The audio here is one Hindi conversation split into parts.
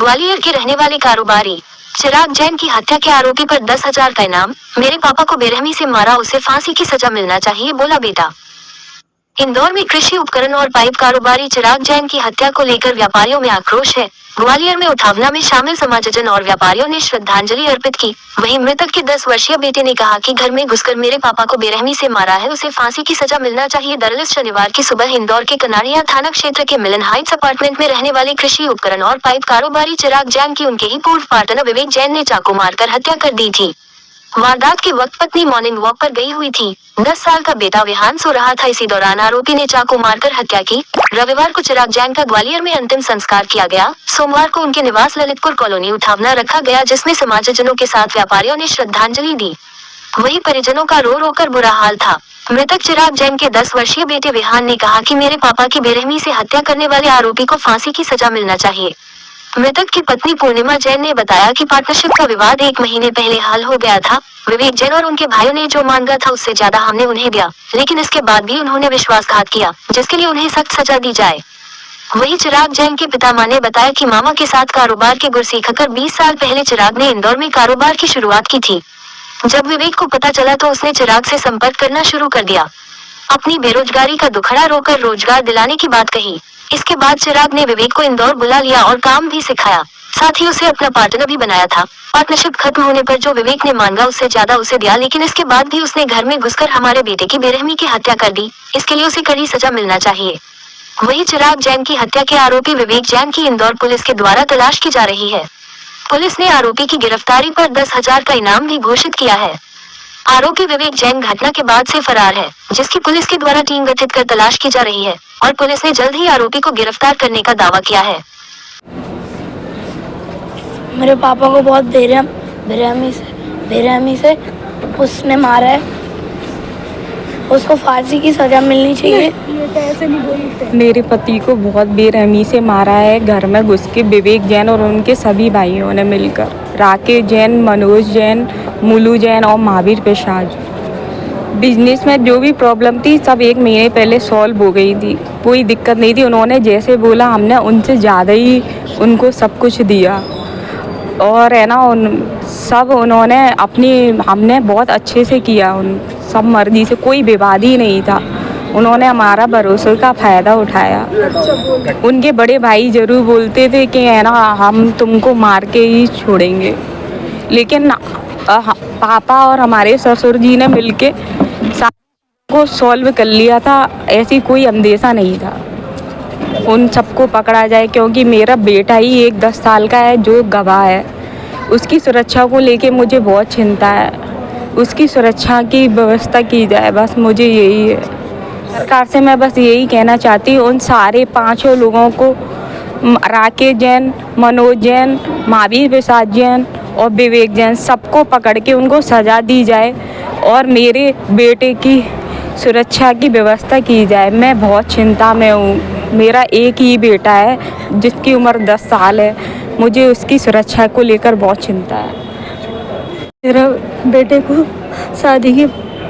ग्वालियर के रहने वाले कारोबारी चिराग जैन की हत्या के आरोपी पर 10,000 का इनाम। मेरे पापा को बेरहमी से मारा, उसे फांसी की सजा मिलना चाहिए, बोला बेटा। इंदौर में कृषि उपकरण और पाइप कारोबारी चिराग जैन की हत्या को लेकर व्यापारियों में आक्रोश है। ग्वालियर में उठावना में शामिल समाजजन और व्यापारियों ने श्रद्धांजलि अर्पित की। वहीं मृतक के 10 वर्षीय बेटे ने कहा कि घर में घुसकर मेरे पापा को बेरहमी से मारा है, उसे फांसी की सजा मिलना चाहिए। दरअसल शनिवार की सुबह इंदौर के कनाड़िया थाना क्षेत्र के मिलन हाइट्स अपार्टमेंट में रहने वाले कृषि उपकरण और पाइप कारोबारी चिराग जैन की उनके ही पूर्व पार्टनर विवेक जैन ने चाकू मारकर हत्या कर दी थी। वारदात के वक्त पत्नी मॉर्निंग वॉक पर गई हुई थी। 10 साल का बेटा विहान सो रहा था। इसी दौरान आरोपी ने चाकू मारकर हत्या की। रविवार को चिराग जैन का ग्वालियर में अंतिम संस्कार किया गया। सोमवार को उनके निवास ललितपुर कॉलोनी उठावना रखा गया, जिसमें समाजजनों के साथ व्यापारियों ने श्रद्धांजलि दी। वहीं परिजनों का रो रो कर बुरा हाल था। मृतक चिराग जैन के 10 वर्षीय बेटे विहान ने कहा कि मेरे पापा की बेरहमी से हत्या करने वाले आरोपी को फांसी की सजा मिलना चाहिए। मृतक की पत्नी पूर्णिमा जैन ने बताया कि पार्टनरशिप का विवाद 1 महीने पहले हल हो गया था। विवेक जैन और उनके भाइयों ने जो मांगा था उससे ज्यादा हमने उन्हें दिया, लेकिन इसके बाद भी उन्होंने विश्वासघात किया, जिसके लिए उन्हें सख्त सजा दी जाए। वहीं चिराग जैन के पिता मां ने बताया कि मामा के साथ कारोबार के गुर सीखकर 20 साल पहले चिराग ने इंदौर में कारोबार की शुरुआत की थी। जब विवेक को पता चला तो उसने चिराग से संपर्क करना शुरू कर दिया। अपनी बेरोजगारी का दुखड़ा रोकर रोजगार दिलाने की बात कही। इसके बाद चिराग ने विवेक को इंदौर बुला लिया और काम भी सिखाया, साथ ही उसे अपना पार्टनर भी बनाया था। पार्टनरशिप खत्म होने पर जो विवेक ने मांगा उससे ज्यादा उसे दिया, लेकिन इसके बाद भी उसने घर में घुसकर हमारे बेटे की बेरहमी की हत्या कर दी। इसके लिए उसे कड़ी सजा मिलना चाहिए। वहीं चिराग जैन की हत्या के आरोपी विवेक जैन की इंदौर पुलिस के द्वारा तलाश की जा रही है। पुलिस ने आरोपी की गिरफ्तारी पर 10,000 का इनाम भी घोषित किया है। आरोपी विवेक जैन घटना के बाद से फरार है, जिसकी पुलिस के द्वारा टीम गठित कर तलाश की जा रही है और पुलिस ने जल्द ही आरोपी को गिरफ्तार करने का दावा किया है। मेरे पापा को बहुत बेरहमी से उसने मारा है, उसको फांसी की सजा मिलनी चाहिए। मेरे पति को बहुत बेरहमी से मारा है, घर में घुस के विवेक जैन और उनके सभी भाइयों ने मिलकर। राकेश जैन, मनोज जैन, मुलू जैन और महावीर प्रसाद। बिजनेस में जो भी प्रॉब्लम थी सब 1 महीने पहले सॉल्व हो गई थी, कोई दिक्कत नहीं थी। उन्होंने जैसे बोला हमने उनसे ज़्यादा ही उनको सब कुछ दिया और है ना हमने बहुत अच्छे से किया। उन सब मर्जी से कोई विवाद ही नहीं था। उन्होंने हमारा भरोसे का फ़ायदा उठाया। उनके बड़े भाई ज़रूर बोलते थे कि है ना हम तुमको मार के ही छोड़ेंगे, लेकिन पापा और हमारे ससुर जी ने मिलके को सॉल्व कर लिया था। ऐसी कोई अंदेशा नहीं था उन सबको पकड़ा जाए, क्योंकि मेरा बेटा ही एक 10 साल का है जो गवाह है। उसकी सुरक्षा को लेके मुझे बहुत चिंता है। उसकी सुरक्षा की व्यवस्था की जाए, बस मुझे यही है। सरकार से मैं बस यही कहना चाहती हूँ, उन सारे 5 लोगों को, राकेश जैन, मनोज जैन, महावीर प्रसाद जैन और विवेक जैन, सबको पकड़ के उनको सज़ा दी जाए और मेरे बेटे की सुरक्षा की व्यवस्था की जाए। मैं बहुत चिंता में हूँ। मेरा एक ही बेटा है जिसकी उम्र 10 साल है। मुझे उसकी सुरक्षा को लेकर बहुत चिंता है। मेरा बेटे को शादी के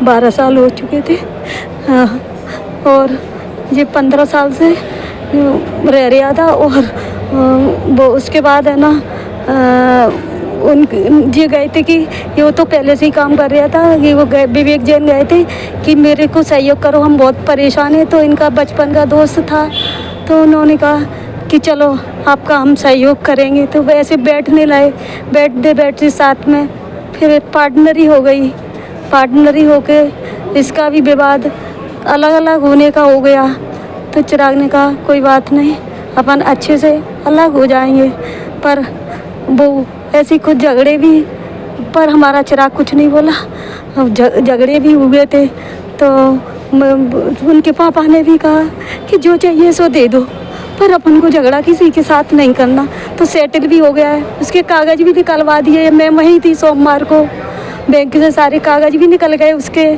12 साल हो चुके थे और ये 15 साल से रह रहा था और वो उसके बाद है ना ये गए थे कि ये वो तो पहले से ही काम कर रहा था कि वो विवेक जैन गए थे कि मेरे को सहयोग करो, हम बहुत परेशान हैं। तो इनका बचपन का दोस्त था, तो उन्होंने कहा कि चलो आपका हम सहयोग करेंगे। तो वैसे बैठने लाए, बैठते साथ में फिर पार्टनरी हो गई। पार्टनरी होके इसका भी विवाद अलग अलग होने का हो गया। तो चिराग ने कहा कोई बात नहीं, अपन अच्छे से अलग हो जाएंगे। पर वो ऐसी कुछ झगड़े भी, पर हमारा चिराग कुछ नहीं बोला। झगड़े भी हुए थे तो उनके पापा ने भी कहा कि जो चाहिए सो दे दो, पर अपन को झगड़ा किसी के साथ नहीं करना। तो सेटल भी हो गया है, उसके कागज़ भी निकलवा दिए। मैं वहीं थी सोमवार को, बैंक से सारे कागज़ भी निकल गए उसके।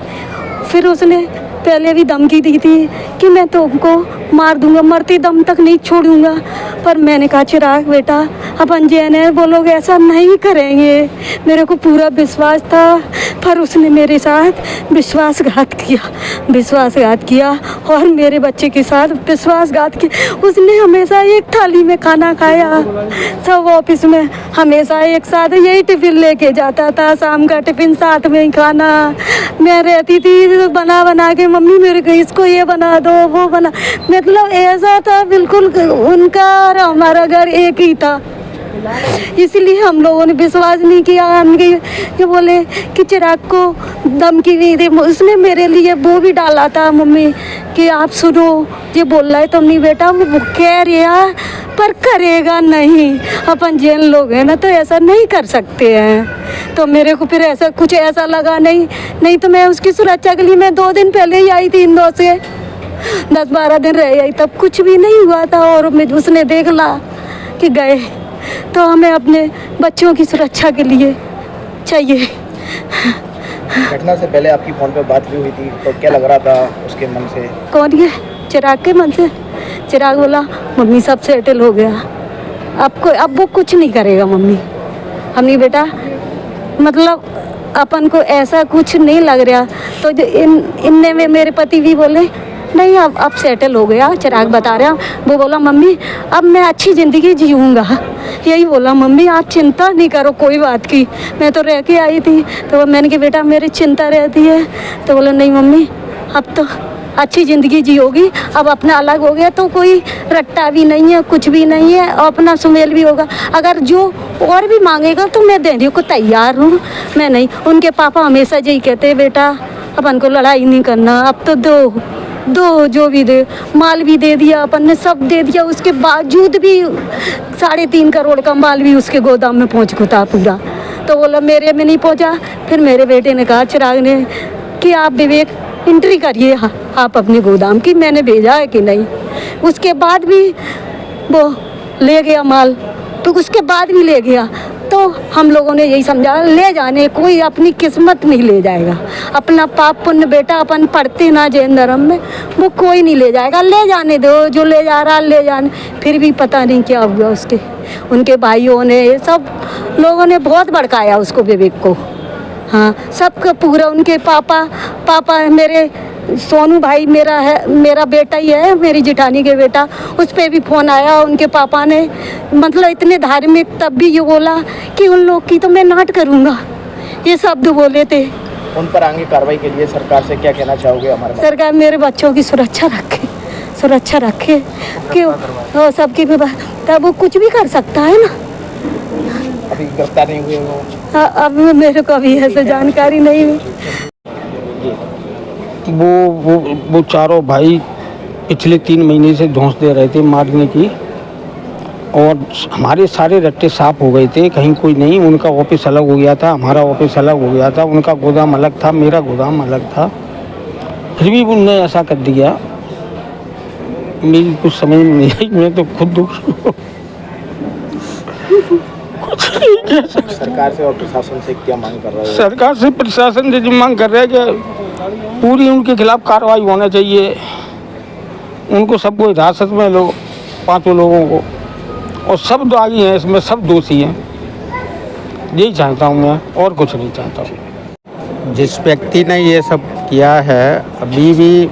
फिर उसने पहले भी धमकी दी थी कि कि मैं तो उनको मार दूंगा, मरते दम तक नहीं छोड़ूंगा। पर मैंने कहा चिराग बेटा अपन जैन है, वो लोग ऐसा नहीं करेंगे। मेरे को पूरा विश्वास था, पर उसने मेरे साथ विश्वासघात किया और मेरे बच्चे के साथ विश्वासघात किया। उसने हमेशा एक थाली में खाना खाया, सब ऑफिस में हमेशा एक साथ यही टिफिन लेके जाता था, शाम का टिफिन साथ में ही खाना। मैं रहती थी तो बना के मम्मी मेरे को इसको ये बना दो वो बना, मतलब ऐसा था बिल्कुल। उनका और हमारा घर एक ही था, इसलिए हम लोगों ने विश्वास नहीं किया। हम ये बोले कि चिराग को धमकी भी दी, उसने मेरे लिए वो भी डाला था मम्मी कि आप सुनो ये बोल रहा है तो नहीं बेटा, वो कह रहा पर करेगा नहीं, अपन जैन लोग हैं ना तो ऐसा नहीं कर सकते हैं। तो मेरे को फिर ऐसा कुछ ऐसा लगा नहीं तो मैं उसकी सुरक्षा के लिए मैं 2 दिन पहले ही आई थी इंदौर से, 10-12 दिन रह आई, तब कुछ भी नहीं हुआ था। और उसने देख ला कि गए, तो हमें अपने बच्चों की सुरक्षा के लिए चाहिए। घटना से पहले आपकी फ़ोन पे बात भी हुई थी, तो क्या लग रहा था उसके मन से? कौन ये चिराग के मन से? चिराग बोला मम्मी सब सेटल हो गया, अब वो कुछ नहीं करेगा मम्मी। हमने बेटा मतलब अपन को ऐसा कुछ नहीं लग रहा। तो जो इनने में मेरे पति भी बोले नहीं अब सेटल हो गया, चिराग बता रहा। वो बोला मम्मी अब मैं अच्छी ज़िंदगी जीऊँगा, यही बोला मम्मी आप चिंता नहीं करो कोई बात की, मैं तो रह के आई थी। तो मैंने कहा बेटा मेरी चिंता रहती है, तो बोला नहीं मम्मी अब तो अच्छी ज़िंदगी जियोगी, अब अपना अलग हो गया तो कोई रट्टा भी नहीं है, कुछ भी नहीं है, और अपना सुमेल भी होगा। अगर जो और भी मांगेगा तो मैं देने को तैयार हूँ, मैं नहीं। उनके पापा हमेशा यही कहते हैं बेटा अपन को लड़ाई नहीं करना, अब तो दो जो भी दे, माल भी दे दिया अपन ने, सब दे दिया, उसके बावजूद भी 3.5 करोड़ का माल भी उसके गोदाम में पहुँच गया पूरा। तो बोला मेरे में नहीं पहुँचा। फिर मेरे बेटे ने कहा चिराग ने कि आप विवेक एंट्री करिए आप अपने गोदाम की, मैंने भेजा है कि नहीं। उसके बाद भी वो ले गया माल, तो उसके बाद भी ले गया। तो हम लोगों ने यही समझा ले जाने, कोई अपनी किस्मत नहीं ले जाएगा, अपना पाप पुण्य बेटा अपन पढ़ते ना जैन धर्म में, वो कोई नहीं ले जाएगा, ले जाने दो, जो ले जा रहा ले जाने। फिर भी पता नहीं क्या हुआ उसके, उनके भाइयों ने ये सब लोगों ने बहुत भड़काया उसको विवेक को। हाँ सबका पूरा, उनके पापा मेरे सोनू भाई मेरा बेटा ही है, मेरी जिठानी के बेटा, उस पर भी फ़ोन आया उनके पापा ने, मतलब इतने धार्मिक, तब भी ये बोला कि उन लोग की तो मैं नाट करूँगा, ये शब्द बोले थे। उन पर आगे कार्रवाई के लिए सरकार से क्या कहना चाहोगे? हमारे सरकार मेरे बच्चों की सुरक्षा रखे कि वो सबकी भी तब वो कुछ भी कर सकता है ना। अभी गिरफ्तार नहीं हुए वो? हाँ, अब मेरे को अभी ऐसे जानकारी नहीं हुई। वो चारों भाई पिछले 3 महीने से धौंस दे रहे थे मारने की, और हमारे सारे रट्टे साफ हो गए थे, कहीं कोई नहीं। उनका ऑफिस अलग हो गया था, हमारा ऑफिस अलग हो गया था, उनका गोदाम अलग था, मेरा गोदाम अलग था, फिर भी उनने ऐसा कर दिया। मेरी कुछ समझ में नहीं आई, मैं तो खुद दुखी हूँ। सरकार से और प्रशासन से क्या मांग कर रहे हो? सरकार से प्रशासन से जो मांग कर रहे हैं कि पूरी उनके खिलाफ कार्रवाई होना चाहिए, उनको सबको हिरासत में लो, 5 लोगों को, और सब दागी हैं इसमें, सब दोषी हैं। यही चाहता हूँ मैं, और कुछ नहीं चाहता हूँ। जिस व्यक्ति ने ये सब किया है, अभी भी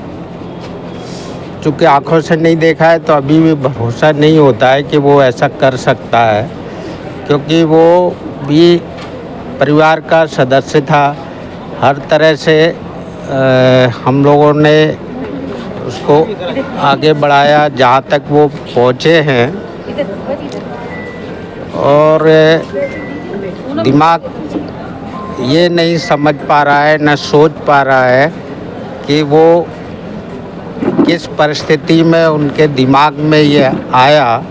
चूँकि आंखों से नहीं देखा है तो अभी भी भरोसा नहीं होता है कि वो ऐसा कर सकता है, क्योंकि वो भी परिवार का सदस्य था। हर तरह से हम लोगों ने उसको आगे बढ़ाया जहाँ तक वो पहुँचे हैं, और दिमाग ये नहीं समझ पा रहा है, न सोच पा रहा है कि वो किस परिस्थिति में उनके दिमाग में ये आया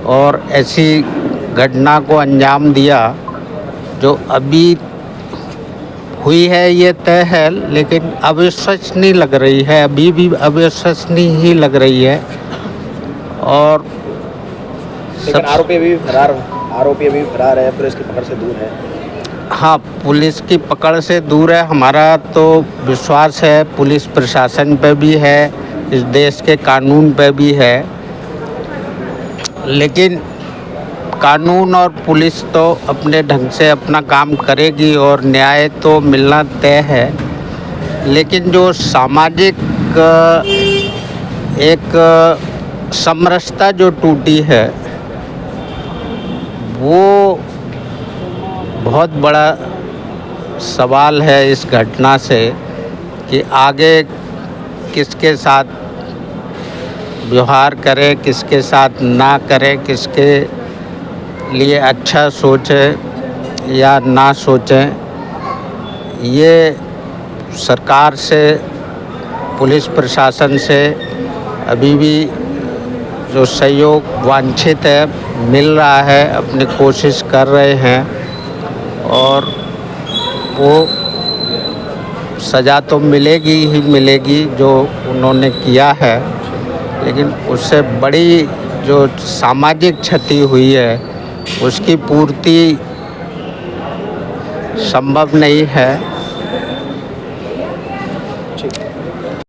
और ऐसी घटना को अंजाम दिया। जो अभी हुई है ये तय है, लेकिन अविश्वसनीय लग रही है, अभी भी अविश्वसनीय ही लग रही है। और लेकिन आरोपी अभी भी फरार है, पुलिस की पकड़ से दूर है। हाँ, पुलिस की पकड़ से दूर है। हमारा तो विश्वास है पुलिस प्रशासन पे भी है, इस देश के कानून पे भी है, लेकिन कानून और पुलिस तो अपने ढंग से अपना काम करेगी और न्याय तो मिलना तय है। लेकिन जो सामाजिक एक समरसता जो टूटी है, वो बहुत बड़ा सवाल है इस घटना से कि आगे किसके साथ व्यवहार करें, किसके साथ ना करें, किसके लिए अच्छा सोचें या ना सोचें। ये सरकार से, पुलिस प्रशासन से अभी भी जो सहयोग वांछित है मिल रहा है, अपनी कोशिश कर रहे हैं और वो सज़ा तो मिलेगी ही मिलेगी जो उन्होंने किया है, लेकिन उससे बड़ी जो सामाजिक क्षति हुई है उसकी पूर्ति संभव नहीं है।